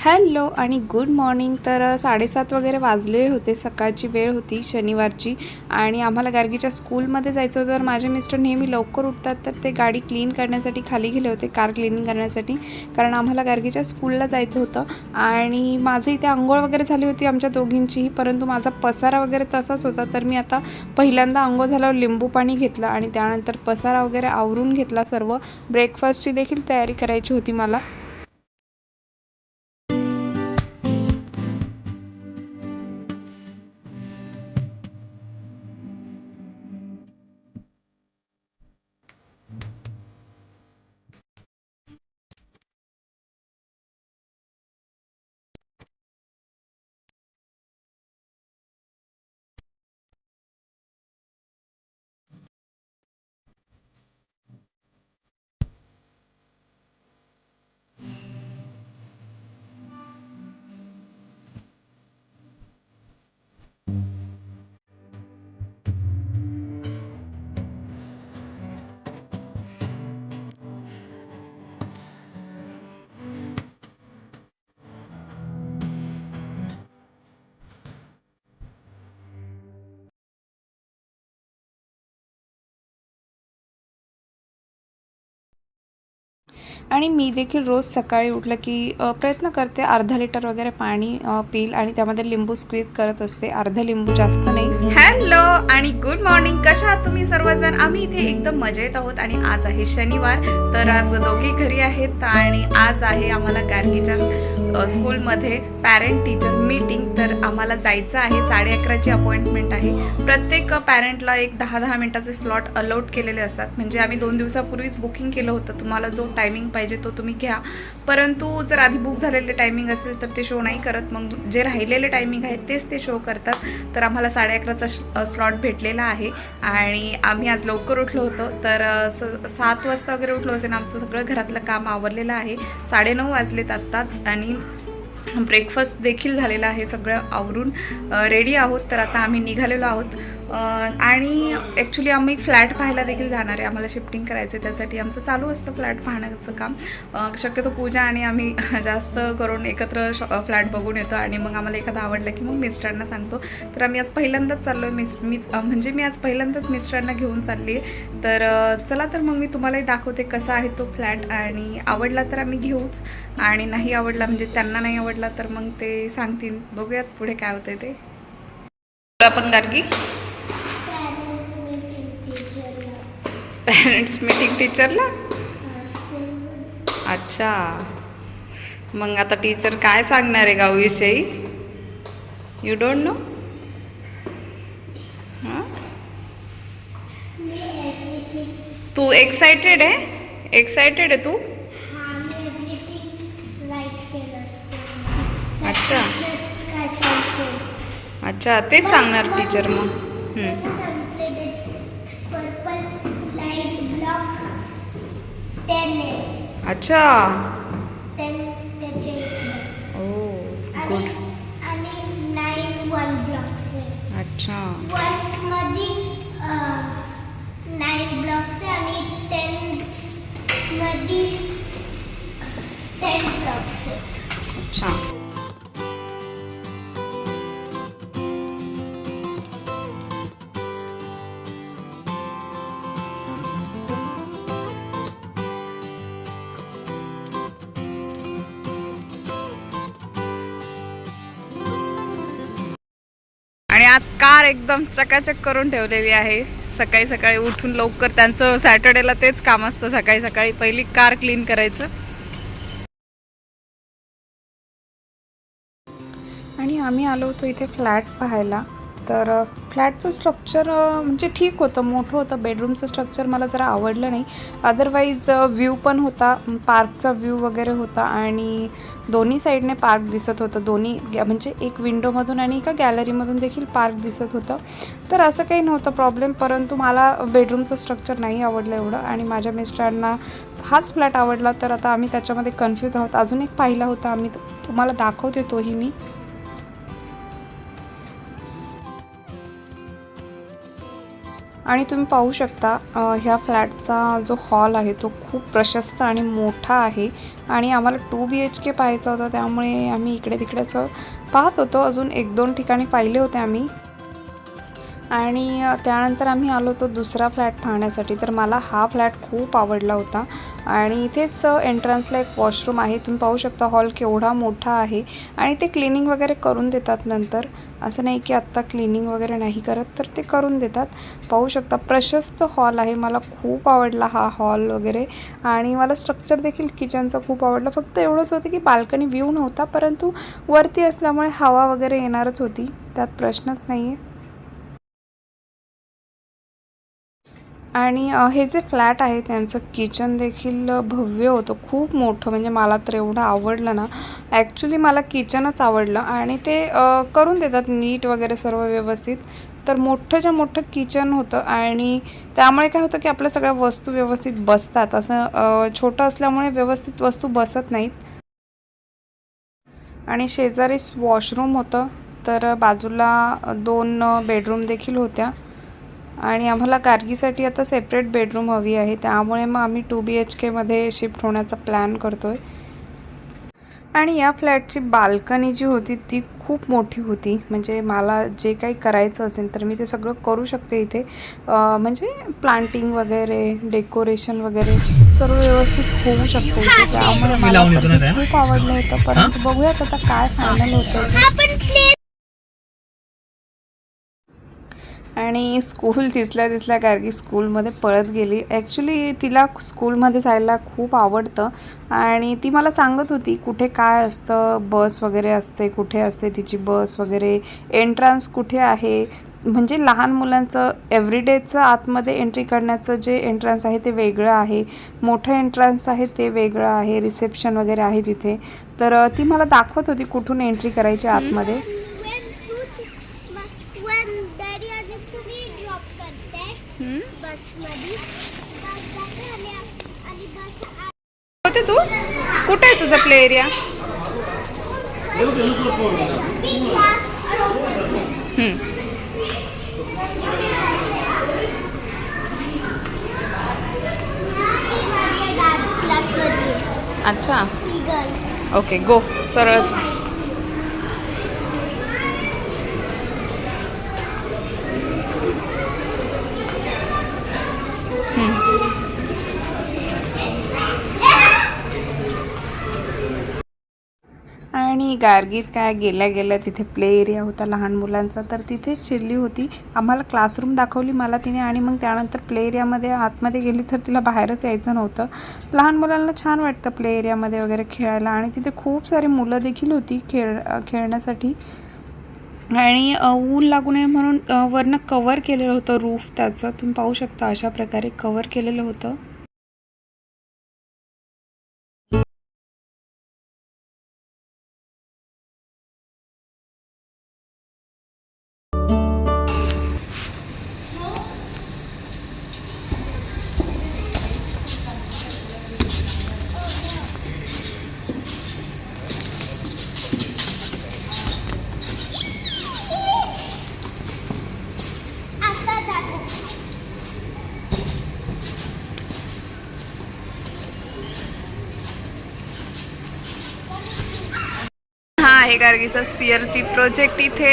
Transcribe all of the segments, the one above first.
Hello आणि good morning. तर 7:30 वगैरे वाजले होते, सकाळची वेळ होती शनिवारची आणि आम्हाला गार्गीच्या स्कूलमध्ये जायचं होतं. तर माझे मिस्टर नेहमी लवकर उठतात, तर ते गाडी क्लीन करण्यासाठी खाली गेले होते, कार क्लिनिंग करण्यासाठी, कारण आम्हाला गार्गीच्या स्कूलला जायचं होतं. आणि माझं इथे अंघोळ वगैरे झाली होती आमच्या दोघींचीही, परंतु माझा पसारा वगैरे तसाच होता. तर मी आता पहिल्यांदा अंघोळ झाल्यावर लिंबू पाणी घेतलं आणि त्यानंतर पसारा वगैरे आवरून घेतला. सर्व ब्रेकफास्टची देखील तयारी करायची होती मला. आणि मी देखील रोज सकाळी उठलं की प्रयत्न करते अर्धा लिटर वगैरे पाणी पिल आणि त्यामध्ये लिंबू स्क्वीज करत असते, अर्धा लिंबू, जास्त नाही. हॅलो आणि गुड मॉर्निंग. कशा आहात तुम्ही सर्वजण? आम्ही इथे एकदम मजेत आहोत आणि आज आहे शनिवार, तर आज दोघी घरी आहेत आणि आज आहे आम्हाला गार्गीच्या स्कूलमध्ये पॅरेंट टीचर मीटिंग. तर आम्हाला जायचं आहे, 11:30ची अपॉइंटमेंट आहे. प्रत्येक पॅरेंटला एक 10-10 मिनिटाचे स्लॉट अलॉट केलेले असतात. म्हणजे आम्ही 2 दिवसापूर्वीच बुकिंग केलं होतं, तुम्हाला जो टायमिंग पाहिजे तो तुम्ही घ्या. परंतु जर आधी बुक झालेले टायमिंग असेल तर ते शो नाही करत, मग जे राहिलेले टायमिंग आहेत तेच ते शो करतात. तर आम्हाला 11:30चा स्लॉट भेटलेला आहे आणि आम्ही आज लवकर उठलो होतो. तर 7 वाजता वगैरे उठलो असेल. आमचं सगळं घरातलं काम आवरलेलं आहे. 9:30 वाजलेत आत्ताच आणि ब्रेकफास्ट देखील झालेला आहे. सगळं आवरून रेडी आहोत. तर आता आम्ही निघालेलो आहोत आणि ॲक्च्युली आम्ही फ्लॅट पाहायला देखील जाणार आहे. आम्हाला शिफ्टिंग करायचं आहे, त्यासाठी आमचं चालू असतं फ्लॅट पाहण्याचं काम. शक्यतो पूजा आणि आम्ही जास्त करून एकत्र फ्लॅट बघून येतो आणि मग आम्हाला एखादा आवडला की मग मिस्टरांना सांगतो. तर आम्ही आज पहिल्यांदाच चाललो आहे. मी आज पहिल्यांदाच मिस्टरांना घेऊन चालली आहे. तर चला, तर मग मी तुम्हालाही दाखवते कसा आहे तो फ्लॅट, आणि आवडला तर आम्ही घेऊच, आणि नाही आवडला म्हणजे त्यांना नाही आवडला तर मग ते सांगतील. बघूयात पुढे काय होतंय ते. आपण गार्गी पॅरेंट्स मीटिंग टीचरला. अच्छा, मग आता टीचर काय सांगणार आहे गावाविषयी? You don't know? तू एक्साइटेड आहे तू? अच्छा अच्छा, तेच सांगणार टीचर मग. अच्छा, ओ गुड. अच्छा, 9 ब्लॉक्स आणि 10 ब्लॉक्स. अच्छा. आणि आज कार एकदम चकाचक करून ठेवलेली आहे. सकाळी सकाळी उठून लवकर, त्यांचं सॅटर्डेला तेच काम असतं, सकाळी सकाळी पहिली कार क्लीन करायचं. आणि आम्ही आलो होतो इथे फ्लॅट पाहायला. तर फ्लॅटचं स्ट्रक्चर म्हणजे ठीक होतं, मोठं होतं. बेडरूमचं स्ट्रक्चर मला जरा आवडलं नाही. अदरवाईज व्ह्यू पण होता, पार्कचा व्ह्यू वगैरे होता आणि दोन्ही साईडने पार्क दिसत होतं. दोन्ही म्हणजे एक विंडोमधून आणि एका गॅलरीमधून देखील पार्क दिसत होतं. तर असं काही नव्हतं प्रॉब्लेम, परंतु मला बेडरूमचं स्ट्रक्चर नाही आवडलं एवढं आणि माझ्या मिस्टरांना हाच फ्लॅट आवडला. तर आता आम्ही त्याच्यामध्ये कन्फ्यूज आहोत. अजून एक पाहिला होता आम्ही, तुम्हाला दाखवते तोही मी. आणि तुम्ही पाहू शकता ह्या फ्लॅटचा जो हॉल आहे तो खूप प्रशस्त आणि मोठा आहे आणि आम्हाला 2 BHK पाहायचा होता, त्यामुळे आम्ही इकडे तिकडेचं पाहत होतो. अजून 1-2 ठिकाणी पाहिले होते आम्ही आणि त्यानंतर आम्ही आलो होतो दुसरा फ्लॅट पाहण्यासाठी. तर मला हा फ्लॅट खूप आवडला होता आणि इथेच एंट्रन्सला एक वॉशरूम आहे. तुम्ही पाहू शकता हॉल केवढा मोठा आहे आणि ते क्लिनिंग वगैरे करून देतात नंतर. असं नाही की आत्ता क्लिनिंग वगैरे नाही करत, तर ते करून देतात. पाहू शकता प्रशस्त हॉल आहे. मला खूप आवडला हा हॉल वगैरे आणि मला स्ट्रक्चर देखील किचनचं खूप आवडलं. फक्त एवढंच होतं की बाल्कनी व्ह्यू नव्हता, परंतु वरती असल्यामुळे हवा वगैरे येणारच होती, त्यात प्रश्नच नाही आहे. आणि हे जे फ्लॅट आहे त्यांचं किचन देखील भव्य होतं, खूप मोठं. म्हणजे मला तर एवढं आवडलं ना. ॲक्च्युली मला किचनच आवडलं आणि ते करून देतात नीट वगैरे सर्व व्यवस्थित. तर मोठंच्या मोठं किचन होतं आणि त्यामुळे काय होतं की आपल्या सगळ्या वस्तू व्यवस्थित बसतात. असं छोटं असल्यामुळे व्यवस्थित वस्तू बसत नाहीत. आणि शेजारीच वॉशरूम होतं, तर बाजूला 2 बेडरूम देखील होत्या आणि आम्हाला गार्गीसाठी आता सेपरेट बेडरूम हवी आहे, त्यामुळे मग आम्ही 2 BHKमध्ये शिफ्ट होण्याचा प्लॅन करतो आहे. आणि या फ्लॅटची बाल्कनी जी होती ती खूप मोठी होती. म्हणजे मला जे काही करायचं असेल तर मी ते सगळं करू शकते इथे. म्हणजे प्लांटिंग वगैरे, डेकोरेशन वगैरे सर्व व्यवस्थित होऊ शकते इथे. त्यामुळे मला तर ते खूप आवडलं होतं. परंतु बघूयात आता काय फायनल होतं ते. आपण प्ले आणि स्कूल दिसल्या गार्गी स्कूलमध्ये पळत गेली. ॲक्च्युली तिला स्कूलमध्ये जायला खूप आवडतं आणि ती मला सांगत होती कुठे काय असतं, बस वगैरे असते, कुठे असते तिची बस वगैरे, एंट्रन्स कुठे आहे. म्हणजे लहान मुलांचं एव्हरीडेचं आतमध्ये एंट्री करण्याचं जे एंट्रन्स आहे ते वेगळं आहे, मोठं एंट्रन्स आहे ते वेगळं आहे, रिसेप्शन वगैरे आहे तिथे. तर ती मला दाखवत होती कुठून एंट्री करायची आतमध्ये. when daddy आणि तुम्ही ड्रॉप करते बसमध्ये आणि बस होते तू कुठे आहे तुझा प्ले एरिया? डान्स क्लासमध्ये. अच्छा, गर्ल ओके, गो सरळ. आणि गार्गीत काय गेल्या तिथे प्ले एरिया होता लहान मुलांचा, तर तिथेच शिरली होती. आम्हाला क्लासरूम दाखवली मला तिने आणि मग त्यानंतर प्ले एरियामध्ये आतमध्ये गेली, तर तिला बाहेरच यायचं नव्हतं. लहान मुलांना छान वाटतं प्ले एरियामध्ये वगैरे खेळायला आणि तिथे खूप सारी मुलं देखील होती खेळण्यासाठी. आणि ऊन लागू नये म्हणून वरनं कवर केलेलं होतं रूफ त्याचं. तुम्ही पाहू शकता अशा प्रकारे कवर केलेलं होतं. आता दाखव. हा आहे गार्गीचा CLP प्रोजेक्ट. इथे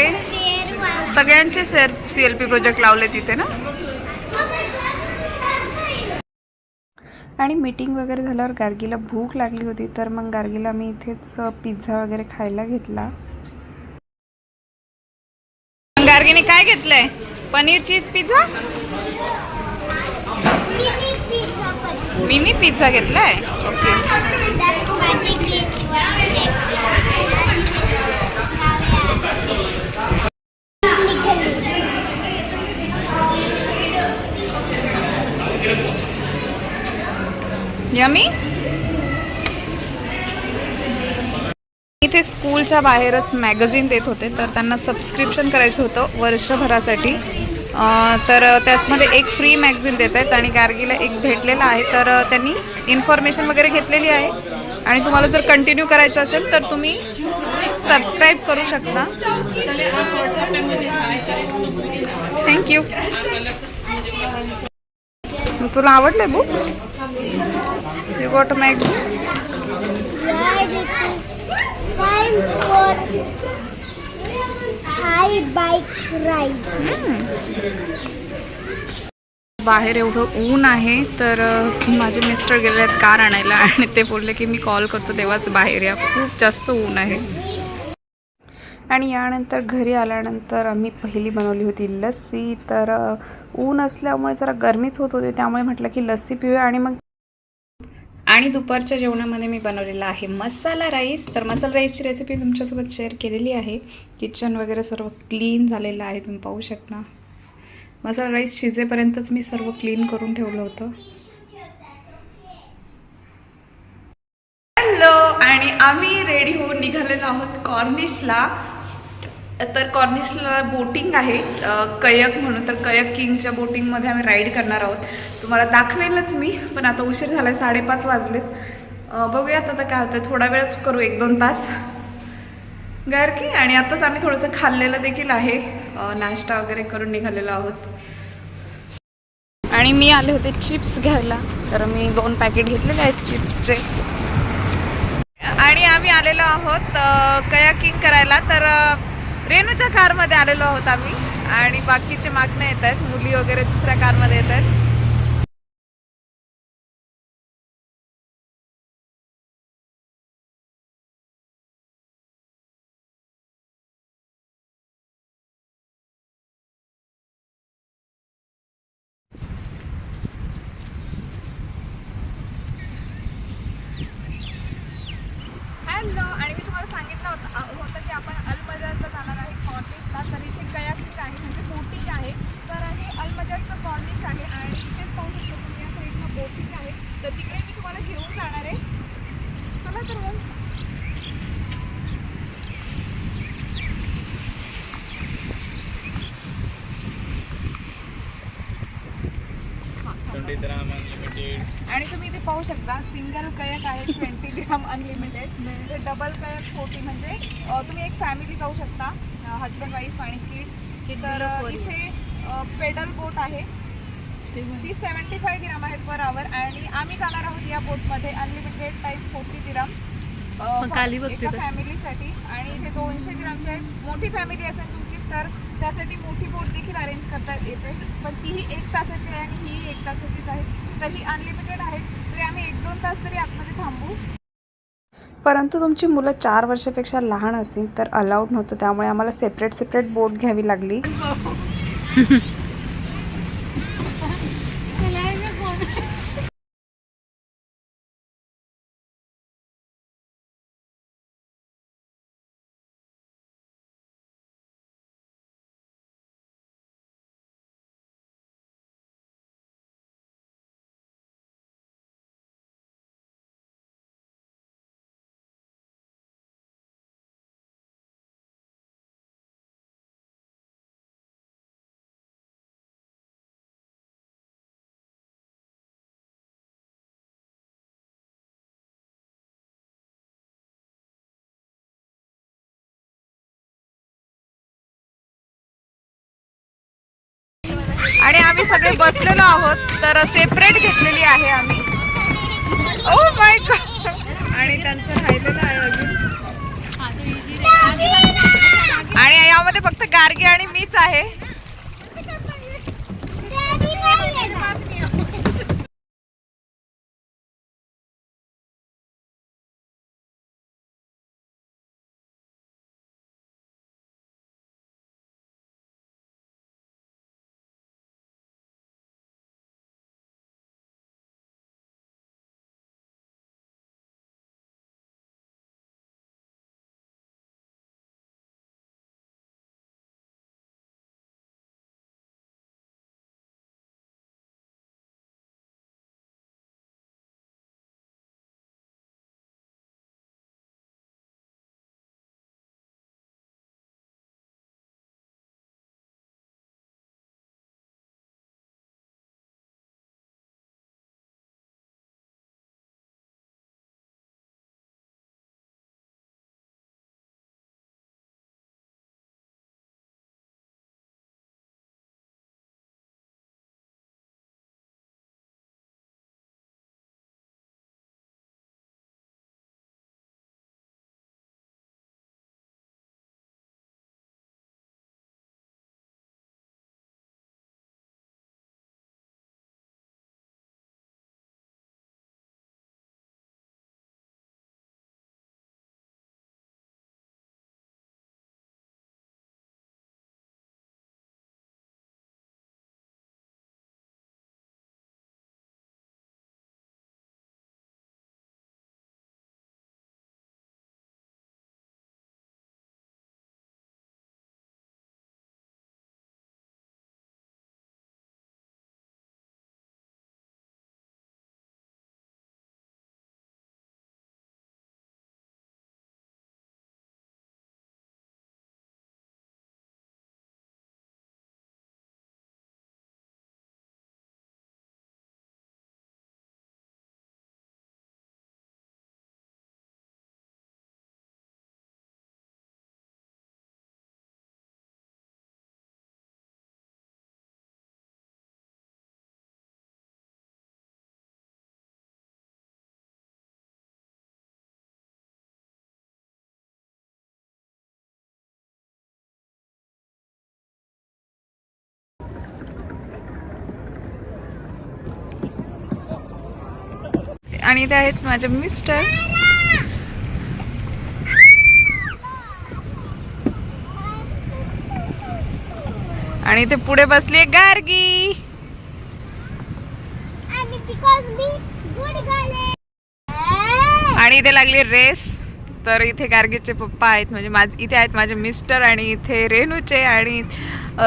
सगळ्यांचे CLP प्रोजेक्ट लावले तिथे ना. आणि मीटिंग वगैरे झाल्यावर गार्गीला भूक लागली होती, तर मग गार्गीला मी इथेच पिझ्झा वगैरे खायला घेतला. गार्गीने काय घेतलंय? Paneer cheese pizza. Mini pizza घेतलाय. ओके. यमी. इथे स्कूलच्या बाहेरच मॅगझिन देत होते, तर त्यांना सबस्क्रिप्शन करायचं होतं वर्षभरासाठी. तर त्यामध्ये एक फ्री मॅगझिन देत आहेत आणि गार्गीला एक भेटलेला आहे. तर त्यांनी इन्फॉर्मेशन वगैरे घेतलेली आहे आणि तुम्हाला जर कंटिन्यू करायचं असेल तर तुम्ही सबस्क्राईब करू शकता. थँक्यू. मग तुला आवडले book? You got मॅग Yeah, it is time for high bike ride. बाहेर एवढं ऊन आहे तर माझे मिस्टर गेले आहेत कार आणायला आणि ते बोलले की मी कॉल करतो तेव्हाच बाहेर या, खूप जास्त ऊन आहे. आणि यानंतर घरी आल्यानंतर आम्ही पहिली बनवली होती लस्सी. तर ऊन असल्यामुळे जरा गरमीच होत होती, त्यामुळे म्हटलं की लस्सी पिऊया. आणि दुपारच्या जेवणामध्ये मी बनवलेला आहे मसाला राईस. तर मसाला राईसची रेसिपी तुमच्यासोबत शेअर केलेली आहे. किचन वगैरे सर्व क्लीन झालेलं आहे, तुम्ही पाहू शकता. मसाला राईस शिजेपर्यंतच मी सर्व क्लीन करून ठेवलं होतं. हॅलो, आणि आम्ही रेडी होऊन निघालेलो आहोत कॉर्निशला. तर कॉर्निशला बोटिंग आहे, कयक म्हणून. तर कयक किंगच्या बोटिंगमध्ये आम्ही राईड करणार आहोत. तुम्हाला दाखवेलच मी, पण आता उशीर झाला आहे, 5:30 वाजलेत. बघूयात आता काय होतं. थोडा वेळच करू, 1-2 तास की. आणि आताच आम्ही थोडंसं खाल्लेलं देखील आहे, नाश्ता वगैरे करून निघालेलो आहोत. आणि मी आले होते चिप्स घ्यायला, तर मी 2 पॅकेट घेतलेले आहेत चिप्सचे. आणि आम्ही आलेलो आहोत कयाकिंग करायला. तर रेणूच्या कारमध्ये आलेलो आहोत आम्ही, आणि बाकीचे मागणे येत आहेत, मुली वगैरे दुसऱ्या कारमध्ये येत आहेत. हॅलो, आणि मी तुम्हाला सांगितलं होतं की आपण अल-मजाजला जाणार आहे कॉर्निशला. तर इथे कयाकिंग आहे, म्हणजे बोटिंग आहे. तर हे अल-मजाजचं कॉर्निश आहे, आणि इथेच पाहू शकतो तुम्ही, या साईडला बोटिंग आहे. तर तिकडे मी तुम्हाला घेऊन जाणार आहे. चला तर मग. आणि तुम्ही इथे पाहू शकता, सिंगल कयक आहे 20 ग्राम अनलिमिटेड. ते डबल कयक 40, म्हणजे तुम्ही एक फॅमिली जाऊ शकता, हजबंड वाईफ आणि किड. तर इथे पेडल बोट आहे, ती 75 ग्राम आहे पर आवर. आणि आम्ही जाणार आहोत या बोटमध्ये, अनलिमिटेड टाईप 40 ग्राम एका फॅमिलीसाठी. आणि इथे 200 ग्रामची आहे. मोठी फॅमिली असेल तुमची तर त्यासाठी मोठी बोट देखील अरेंज करता येते, पण तीही 1 तासाची आहे आणि ही 1 तासाचीच आहे. तर ही अनलिमिटेड आहे, तरी आम्ही 1-2 तास तरी आतमध्ये थांबू. परंतु तुमची मुलं 4 वर्षापेक्षा लहान असतील तर अलाउड नव्हतं, त्यामुळे आम्हाला सेपरेट बोट घ्यावी लागली. आणि आम्ही सगळे बसलेलो आहोत, तर सेपरेट घेतलेली आहे आम्ही. ओ माय गॉड, आणि त्यांचं राहिलेलं आहे अजून. आणि यामध्ये फक्त गार्गी आणि मीच आहे. आणि ते आहेत माझे मिस्टर. आणि ते पुढे बसली गार्गी. आणि इथे लागली रेस. तर इथे गार्गीचे पप्पा आहेत, म्हणजे इथे आहेत माझे मिस्टर आणि इथे रेणूचे आणि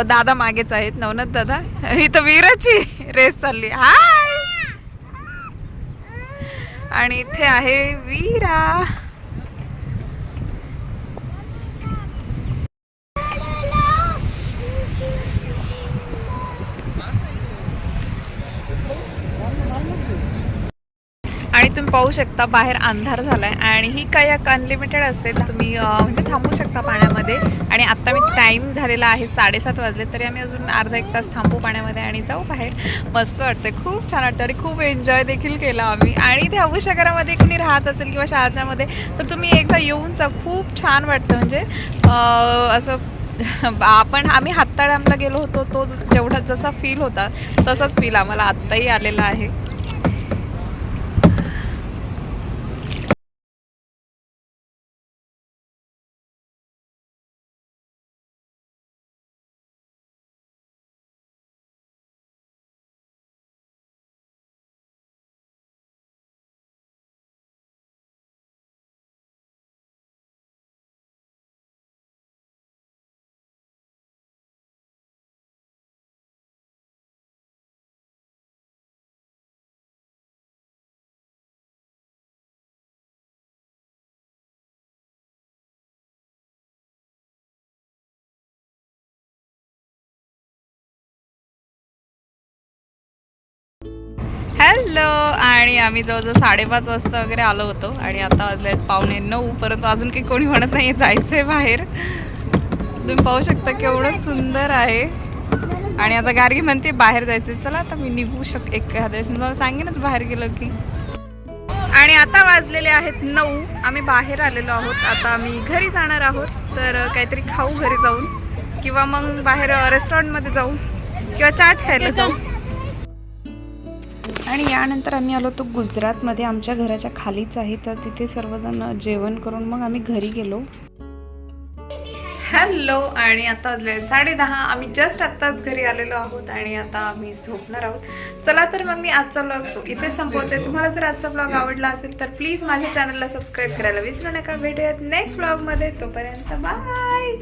दादा मागेच आहेत, नवनाथ दादा. इथं वीराची रेस चालली. हाय. आणि इथे आहे वीरा. आणि तुम्ही पाहू शकता बाहेर अंधार झालाय आणि ही कायाक अनलिमिटेड असते. तुम्ही म्हणजे थांबू शकता पाण्यामध्ये. आणि आता मी टाइम झालेला आहे 7:30 वाजले, तरी आम्ही अजून अर्धा एक तास थांबू पाण्यामध्ये आणि जाऊ बाहेर. मस्त वाटतंय, खूप छान वाटतं आणि खूप एन्जॉय देखील केला आम्ही. आणि इथे अबुशगरामध्ये कोणी राहत असेल किंवा शारजामध्ये तर तुम्ही एकदा येऊन जा, खूप छान वाटतं. म्हणजे असं आम्ही हातताळ डॅमला गेलो होतो, तो जेवढा जसा फील होता तसाच फील आम्हाला आत्ताही आलेला आहे. हॅलो. आणि आम्ही जवळजवळ 5:30 वाजता वगैरे आलो होतो आणि आता वाजले 8:45, परंतु अजून काही कोणी म्हणत नाही जायचंय बाहेर. तुम्ही पाहू शकता केवढं सुंदर आहे. आणि आता गार्गी म्हणते बाहेर जायचंय, चला आता मी निघू एखाद्या वेळेस मला सांगेनच बाहेर गेलो की. आणि आता वाजलेले आहेत 9. आम्ही बाहेर आलेलो आहोत. आता आम्ही घरी जाणार आहोत. तर काहीतरी खाऊ घरी जाऊन किंवा मग बाहेर रेस्टॉरंटमध्ये जाऊ किंवा चाट खायला जाऊ. आणि यानंतर आम्ही आलो तो गुजरातमध्ये, आमच्या घराच्या खालीच आहे. तर तिथे सर्वजण जेवण करून मग आम्ही घरी गेलो. हॅलो. आणि आता वाजले 10:30. आम्ही जस्ट आत्ताच घरी आलेलो आहोत आणि आता आम्ही झोपणार आहोत. चला तर मग मी आजचा ब्लॉग इथे संपवते. तुम्हाला जर आजचा ब्लॉग आवडला असेल तर प्लीज माझ्या चॅनलला सबस्क्राईब करायला विसरू नका. भेटूयात नेक्स्ट ब्लॉगमध्ये. तोपर्यंत बाय.